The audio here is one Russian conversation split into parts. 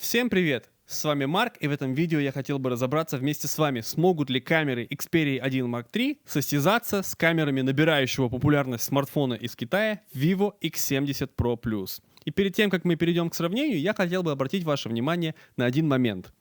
Всем привет! С вами Марк, и в этом видео я хотел бы разобраться вместе с вами, смогут ли камеры Xperia 1 Mark III состязаться с камерами набирающего популярность смартфона из Китая Vivo X70 Pro Plus. И перед тем, как мы перейдем к сравнению, я хотел бы обратить ваше внимание на один момент.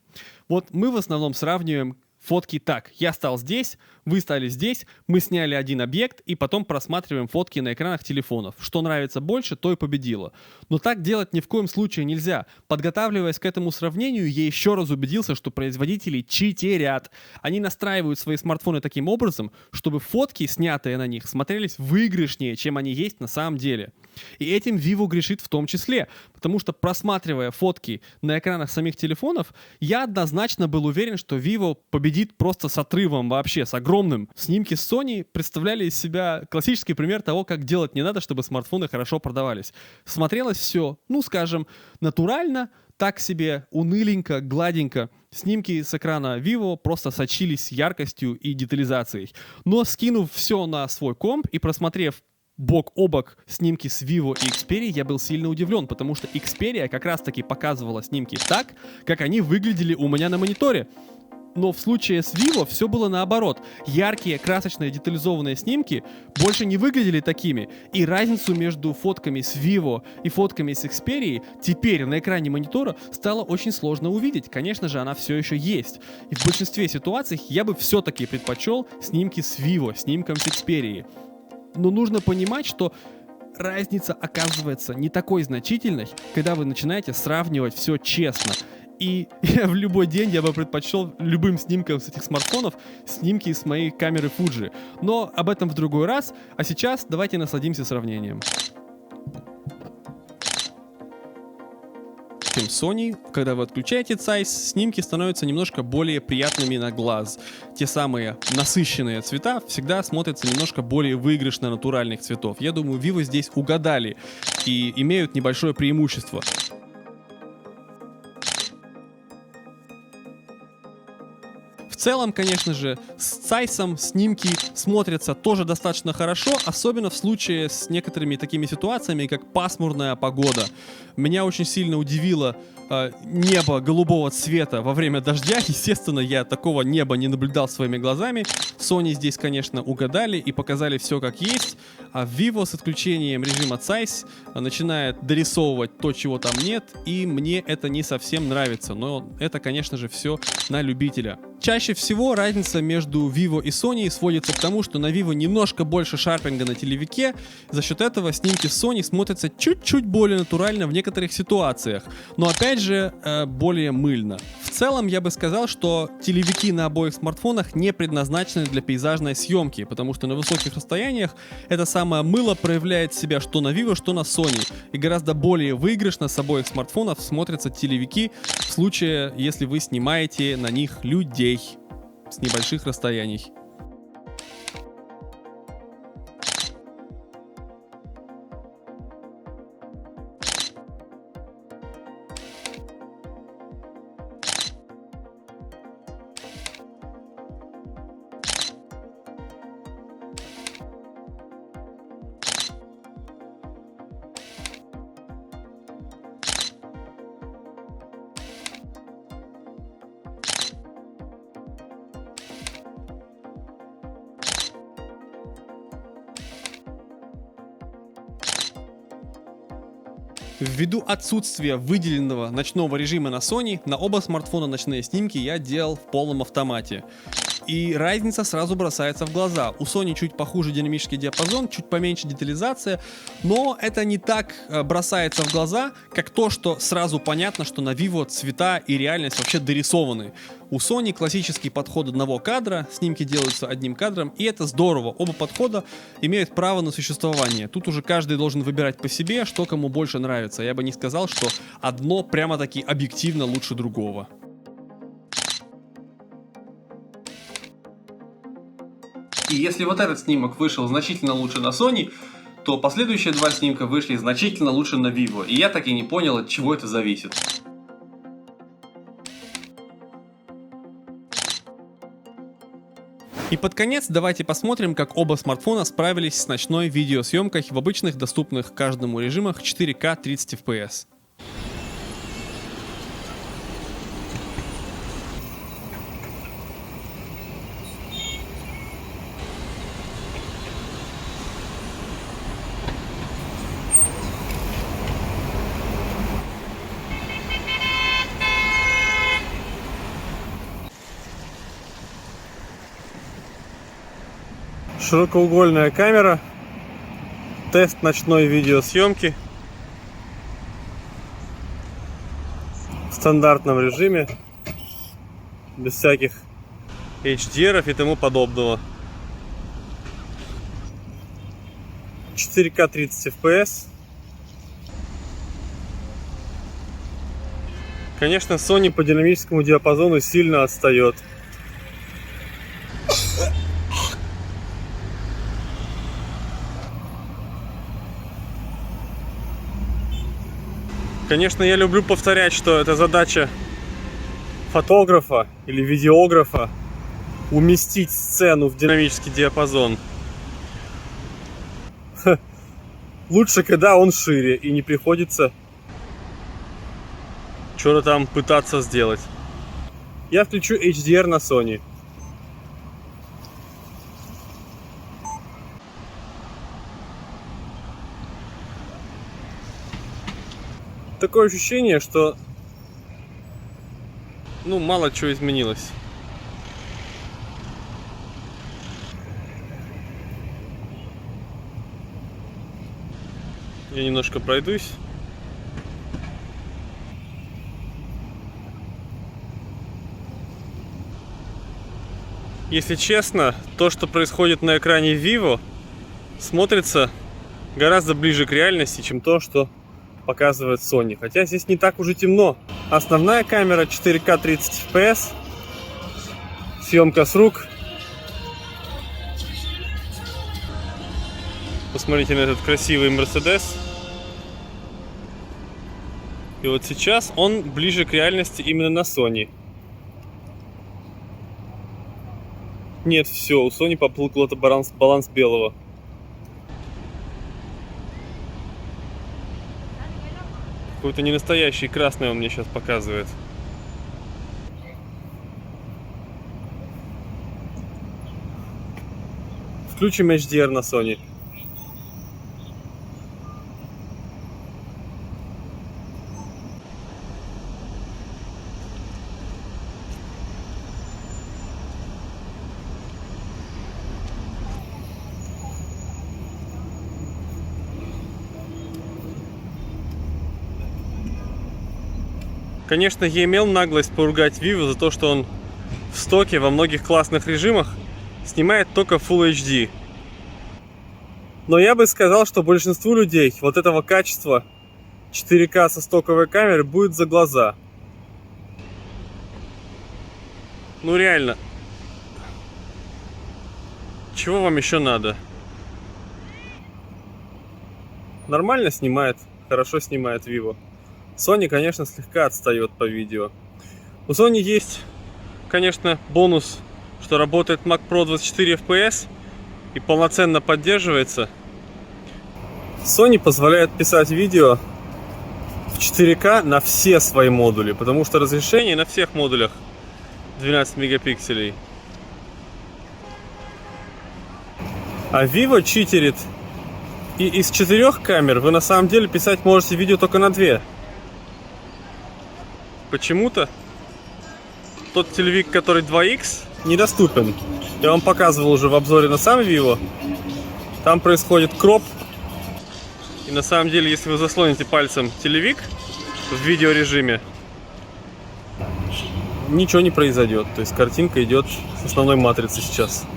Вот мы в основном сравниваем фотки так: я стал здесь, вы стали здесь, мы сняли один объект и потом просматриваем фотки на экранах телефонов. Что нравится больше, то и победило. Но так делать ни в коем случае нельзя. Подготавливаясь к этому сравнению, я еще раз убедился, что производители читерят. Они настраивают свои смартфоны таким образом, чтобы фотки, снятые на них, смотрелись выигрышнее, чем они есть на самом деле. И этим Vivo грешит в том числе, потому что, просматривая фотки на экранах самих телефонов, я однозначно был уверен, что Vivo победит просто с отрывом вообще, с огромным. Снимки с Sony представляли из себя классический пример того, как делать не надо, чтобы смартфоны хорошо продавались. Смотрелось все, скажем, натурально, так себе, уныленько, гладенько. Снимки с экрана Vivo просто сочились яркостью и детализацией. Но скинув все на свой комп и просмотрев бок о бок снимки с Vivo и Xperia, я был сильно удивлен, потому что Xperia как раз-таки показывала снимки так, как они выглядели у меня на мониторе. Но в случае с Vivo все было наоборот. Яркие, красочные, детализованные снимки больше не выглядели такими. И разницу между фотками с Vivo и фотками с Xperia теперь на экране монитора стало очень сложно увидеть. Конечно же, она все еще есть. И в большинстве ситуаций я бы все-таки предпочел снимки с Vivo, снимкам с Xperia. Но нужно понимать, что разница оказывается не такой значительной, когда вы начинаете сравнивать все честно. И в любой день я бы предпочел любым снимкам с этих смартфонов снимки с моей камеры Fuji. Но об этом в другой раз, а сейчас давайте насладимся сравнением. Sony, когда вы отключаете Zeiss, снимки становятся немножко более приятными на глаз. Те самые насыщенные цвета всегда смотрятся немножко более выигрышно натуральных цветов. Я думаю, Vivo здесь угадали и имеют небольшое преимущество. В целом, конечно же, с Zeiss снимки смотрятся тоже достаточно хорошо, особенно в случае с некоторыми такими ситуациями, как пасмурная погода. Меня очень сильно удивило небо голубого цвета во время дождя. Естественно, я такого неба не наблюдал своими глазами. Sony здесь, конечно, угадали и показали все как есть. А Vivo с отключением режима Zeiss начинает дорисовывать то, чего там нет. И мне это не совсем нравится. Но это, конечно же, все на любителя. Чаще всего разница между Vivo и Sony сводится к тому, что на Vivo немножко больше шарпинга на телевике. За счет этого снимки с Sony смотрятся чуть-чуть более натурально в некоторых ситуациях. Но опять же, более мыльно. В целом, я бы сказал, что телевики на обоих смартфонах не предназначены для пейзажной съемки, потому что на высоких расстояниях это самое мыло проявляет себя что на Vivo, что на Sony. И гораздо более выигрышно с обоих смартфонов смотрятся телевики в случае, если вы снимаете на них людей с небольших расстояний. Ввиду отсутствия выделенного ночного режима на Sony, на оба смартфона ночные снимки я делал в полном автомате. И разница сразу бросается в глаза. У Sony чуть похуже динамический диапазон, чуть поменьше детализация, но это не так бросается в глаза, как то, что сразу понятно, что на Vivo цвета и реальность вообще дорисованы. У Sony классический подход одного кадра, снимки делаются одним кадром, и это здорово. Оба подхода имеют право на существование. Тут уже каждый должен выбирать по себе, что кому больше нравится. Я бы не сказал, что одно прямо-таки объективно лучше другого. И если вот этот снимок вышел значительно лучше на Sony, то последующие два снимка вышли значительно лучше на Vivo. И я так и не понял, от чего это зависит. И под конец давайте посмотрим, как оба смартфона справились с ночной видеосъемкой в обычных доступных каждому режимах 4К 30 FPS. Широкоугольная камера. Тест ночной видеосъемки. В стандартном режиме. Без всяких HDR и тому подобного. 4К 30 FPS. Конечно, Sony по динамическому диапазону сильно отстает. Конечно, я люблю повторять, что это задача фотографа или видеографа уместить сцену в динамический диапазон. Лучше, когда он шире и не приходится что-то там пытаться сделать. Я включу HDR на Sony. Такое ощущение, что мало чего изменилось. Я немножко пройдусь. Если честно, то, что происходит на экране Vivo, смотрится гораздо ближе к реальности, чем то, что показывает Sony. Хотя здесь не так уже темно. Основная камера 4К 30 FPS. Съемка с рук. Посмотрите на этот красивый Mercedes. И вот сейчас он ближе к реальности именно на Sony. Нет, все, у Sony поплыл куда-то баланс белого. Какой-то ненастоящий красный он мне сейчас показывает. Включим HDR на Sony. Конечно, я имел наглость поругать Vivo за то, что он в стоке во многих классных режимах снимает только Full HD. Но я бы сказал, что большинству людей вот этого качества 4К со стоковой камеры будет за глаза. Ну реально. Чего вам еще надо? Нормально снимает, хорошо снимает Vivo. Sony, конечно, слегка отстает по видео. У Sony есть, конечно, бонус, что работает Mac Pro 24 FPS и полноценно поддерживается. Sony позволяет писать видео в 4К на все свои модули, потому что разрешение на всех модулях 12 мегапикселей. А Vivo читерит, и из 4 камер вы на самом деле писать можете видео только на 2. Почему-то тот телевик, который 2X, недоступен. Я вам показывал уже в обзоре на сам Vivo. Там происходит кроп. И на самом деле, если вы заслоните пальцем телевик в видеорежиме, ничего не произойдет. То есть картинка идет с основной матрицы сейчас.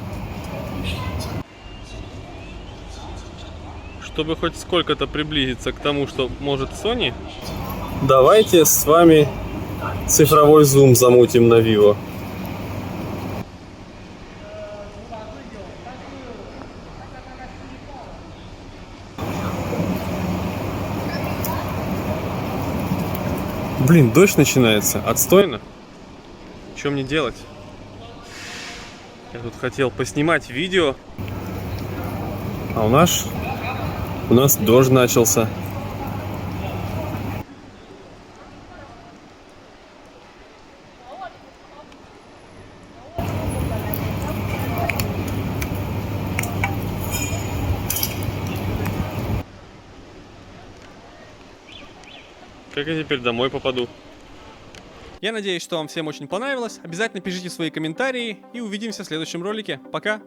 Чтобы хоть сколько-то приблизиться к тому, что может Sony, давайте с вами цифровой зум замутим на Vivo. Блин, дождь начинается. Отстойно. Что мне делать? Я тут хотел поснимать видео, а у нас дождь начался. Как я теперь домой попаду? Я надеюсь, что вам всем очень понравилось. Обязательно пишите свои комментарии и увидимся в следующем ролике. Пока!